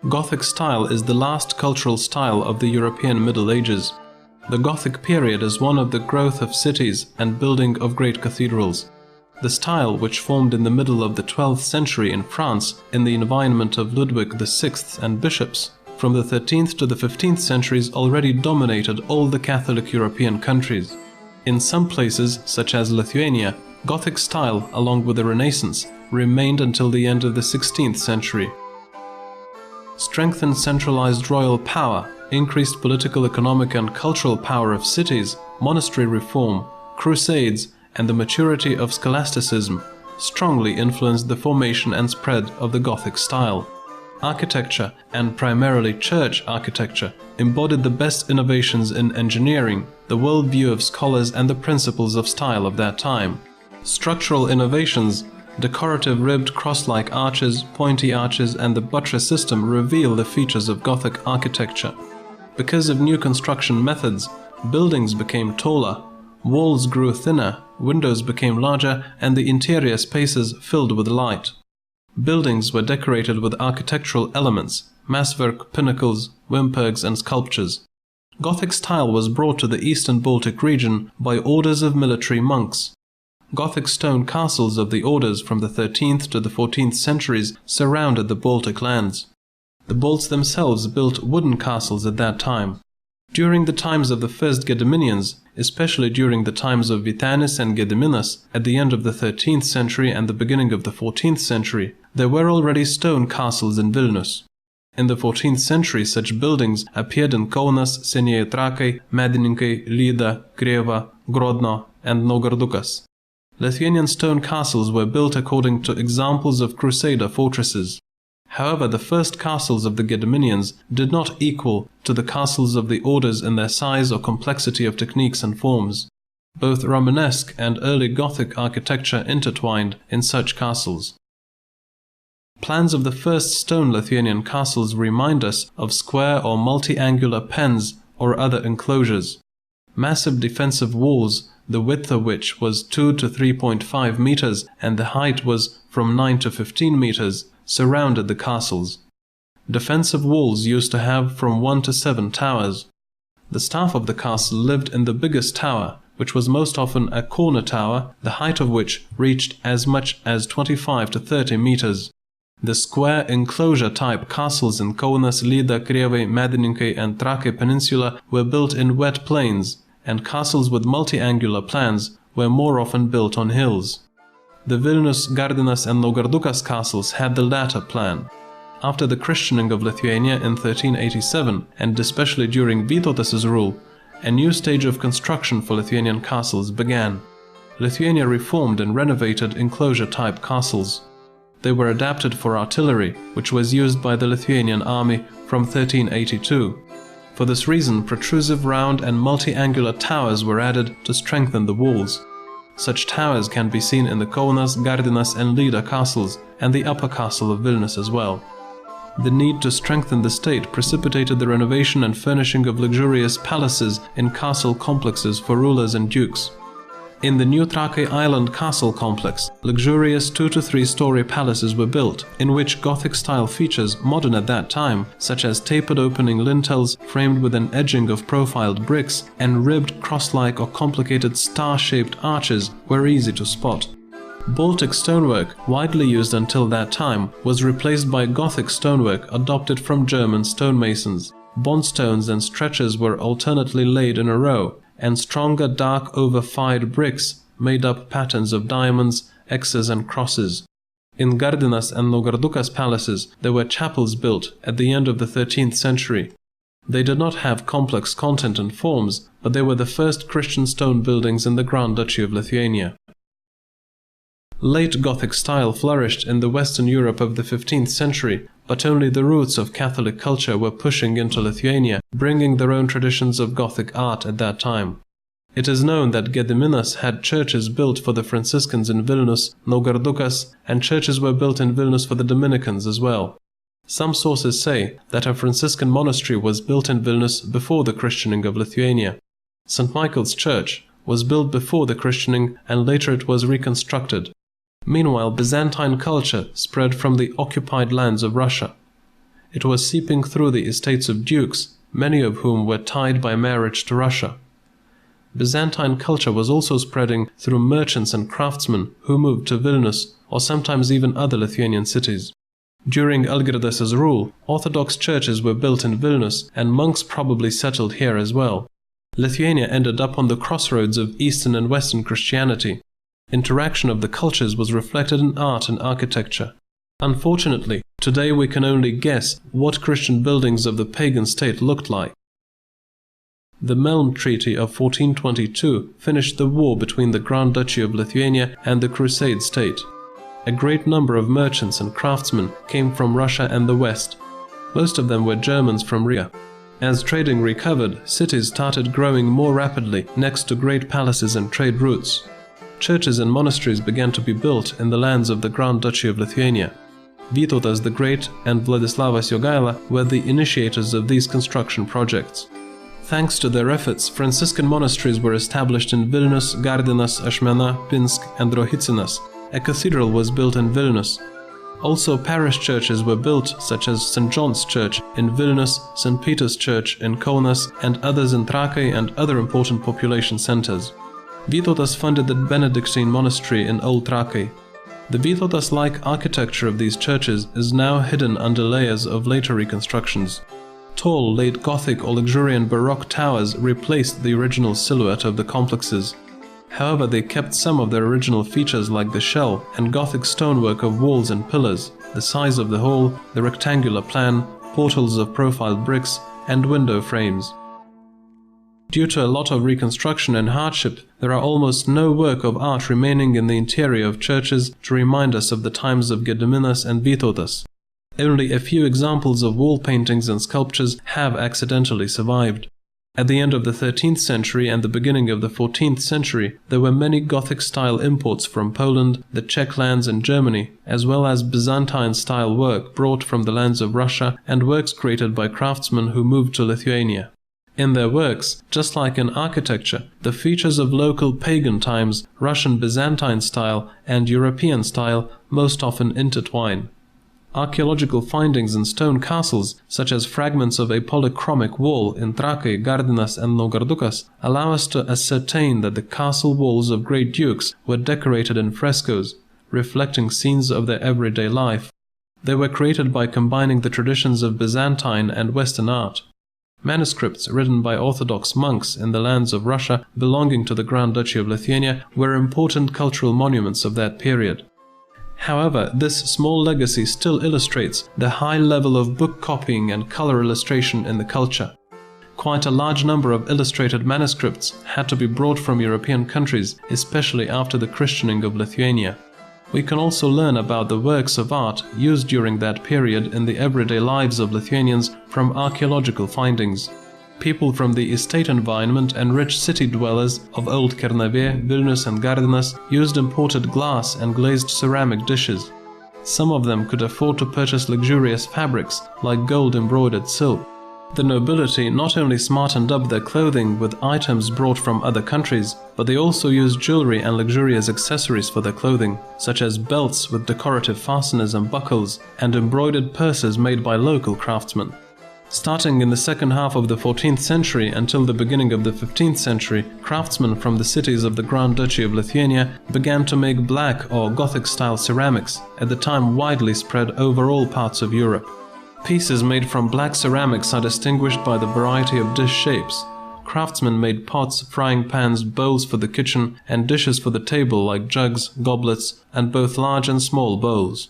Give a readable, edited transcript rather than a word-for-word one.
Gothic style is the last cultural style of the European Middle Ages. The Gothic period is one of the growth of cities and building of great cathedrals. The style, which formed in the middle of the 12th century in France in the environment of Ludwig VI and bishops, from the 13th to the 15th centuries already dominated all the Catholic European countries. In some places, such as Lithuania, Gothic style, along with the Renaissance, remained until the end of the 16th century. Strengthened centralized royal power, increased political, economic and cultural power of cities, monastery reform, crusades, and the maturity of scholasticism strongly influenced the formation and spread of the Gothic style. Architecture, and primarily church architecture, embodied the best innovations in engineering, the worldview of scholars and the principles of style of that time. Structural innovations, decorative ribbed cross-like arches, pointy arches and the buttress system reveal the features of Gothic architecture. Because of new construction methods, buildings became taller, walls grew thinner, windows became larger and the interior spaces filled with light. Buildings were decorated with architectural elements, masswork, pinnacles, wimpergs and sculptures. Gothic style was brought to the eastern Baltic region by orders of military monks. Gothic stone castles of the orders from the 13th to the 14th centuries surrounded the Baltic lands. The Balts themselves built wooden castles at that time. During the times of the first Gediminids, especially during the times of Vytautas and Gediminas at the end of the 13th century and the beginning of the 14th century, there were already stone castles in Vilnius. In the 14th century such buildings appeared in Kaunas, Senieji Trakai, Medininkai, Lyda, Krėva, Grodno and Naugardukas. Lithuanian stone castles were built according to examples of crusader fortresses. However, the first castles of the Gediminians did not equal to the castles of the orders in their size or complexity of techniques and forms. Both Romanesque and early Gothic architecture intertwined in such castles. Plans of the first stone Lithuanian castles remind us of square or multi-angular pens or other enclosures. Massive defensive walls, the width of which was 2 to 3.5 meters and the height was from 9 to 15 meters, surrounded the castles. Defensive walls used to have from 1 to 7 towers. The staff of the castle lived in the biggest tower, which was most often a corner tower, the height of which reached as much as 25 to 30 meters. The square enclosure-type castles in Kaunas, Lyda, Krėva, Medininkai and Trakai Peninsula were built in wet plains, and castles with multi-angular plans were more often built on hills. The Vilnius, Gardinas and Naugardukas castles had the latter plan. After the christening of Lithuania in 1387, and especially during Vytautas' rule, a new stage of construction for Lithuanian castles began. Lithuania reformed and renovated enclosure-type castles. They were adapted for artillery, which was used by the Lithuanian army from 1382. For this reason, protrusive round and multi-angular towers were added to strengthen the walls. Such towers can be seen in the Kaunas, Gardinas and Lyda castles and the upper castle of Vilnius as well. The need to strengthen the state precipitated the renovation and furnishing of luxurious palaces in castle complexes for rulers and dukes. In the new Trakai Island castle complex, luxurious 2 to 3 story palaces were built, in which Gothic-style features, modern at that time, such as tapered opening lintels framed with an edging of profiled bricks and ribbed cross-like or complicated star-shaped arches, were easy to spot. Baltic stonework, widely used until that time, was replaced by Gothic stonework adopted from German stonemasons. Bondstones and stretchers were alternately laid in a row, and stronger dark over-fired bricks made up patterns of diamonds, X's and crosses. In Gardinas and Naugardukas palaces there were chapels built at the end of the 13th century. They did not have complex content and forms, but they were the first Christian stone buildings in the Grand Duchy of Lithuania. Late Gothic style flourished in the Western Europe of the 15th century, but only the roots of Catholic culture were pushing into Lithuania, bringing their own traditions of Gothic art at that time. It is known that Gediminas had churches built for the Franciscans in Vilnius, Naugardukas, and churches were built in Vilnius for the Dominicans as well. Some sources say that a Franciscan monastery was built in Vilnius before the christening of Lithuania. St. Michael's Church was built before the christening and later it was reconstructed. Meanwhile, Byzantine culture spread from the occupied lands of Russia. it was seeping through the estates of dukes, many of whom were tied by marriage to Russia. Byzantine culture was also spreading through merchants and craftsmen who moved to Vilnius or sometimes even other Lithuanian cities. During Algirdas's rule, Orthodox churches were built in Vilnius and monks probably settled here as well. Lithuania ended up on the crossroads of Eastern and Western Christianity. Interaction of the cultures was reflected in art and architecture. Unfortunately, today we can only guess what Christian buildings of the pagan state looked like. The Melm Treaty of 1422 finished the war between the Grand Duchy of Lithuania and the Crusade state. A great number of merchants and craftsmen came from Russia and the West. Most of them were Germans from Riga. As trading recovered, cities started growing more rapidly next to great palaces and trade routes. Churches and monasteries began to be built in the lands of the Grand Duchy of Lithuania. Vytautas the Great and Vladislavas Jogaila were the initiators of these construction projects. Thanks to their efforts, Franciscan monasteries were established in Vilnius, Gardinas, Ashmena, Pinsk and Rohicinas. A cathedral was built in Vilnius. Also parish churches were built, such as St. John's Church in Vilnius, St. Peter's Church in Kaunas and others in Trakai and other important population centers. Vytautas funded the Benedictine monastery in Old Trakai. The Vytautas-like architecture of these churches is now hidden under layers of later reconstructions. Tall, late Gothic or luxuriant Baroque towers replaced the original silhouette of the complexes. However, they kept some of their original features like the shell and Gothic stonework of walls and pillars, the size of the hall, the rectangular plan, portals of profiled bricks, and window frames. Due to a lot of reconstruction and hardship, there are almost no work of art remaining in the interior of churches to remind us of the times of Gediminids and Vytautas. Only a few examples of wall paintings and sculptures have accidentally survived. At the end of the 13th century and the beginning of the 14th century, there were many Gothic-style imports from Poland, the Czech lands and Germany, as well as Byzantine-style work brought from the lands of Russia and works created by craftsmen who moved to Lithuania. In their works, just like in architecture, the features of local pagan times, Russian Byzantine style and European style most often intertwine. Archaeological findings in stone castles, such as fragments of a polychromic wall in Trakai, Gardinas and Naugardukas, allow us to ascertain that the castle walls of great dukes were decorated in frescoes, reflecting scenes of their everyday life. They were created by combining the traditions of Byzantine and Western art. Manuscripts written by Orthodox monks in the lands of Russia belonging to the Grand Duchy of Lithuania were important cultural monuments of that period. However, this small legacy still illustrates the high level of book copying and color illustration in the culture. Quite a large number of illustrated manuscripts had to be brought from European countries, especially after the Christianing of Lithuania. We can also learn about the works of art used during that period in the everyday lives of Lithuanians from archaeological findings. People from the estate environment and rich city dwellers of Old Kernavė, Vilnius and Gardinas used imported glass and glazed ceramic dishes. Some of them could afford to purchase luxurious fabrics like gold-embroidered silk. The nobility not only smartened up their clothing with items brought from other countries, but they also used jewelry and luxurious accessories for their clothing, such as belts with decorative fasteners and buckles, and embroidered purses made by local craftsmen. Starting in the second half of the 14th century until the beginning of the 15th century, craftsmen from the cities of the Grand Duchy of Lithuania began to make black or Gothic-style ceramics, at the time widely spread over all parts of Europe. Pieces made from black ceramics are distinguished by the variety of dish shapes. Craftsmen made pots, frying pans, bowls for the kitchen, and dishes for the table like jugs, goblets, and both large and small bowls.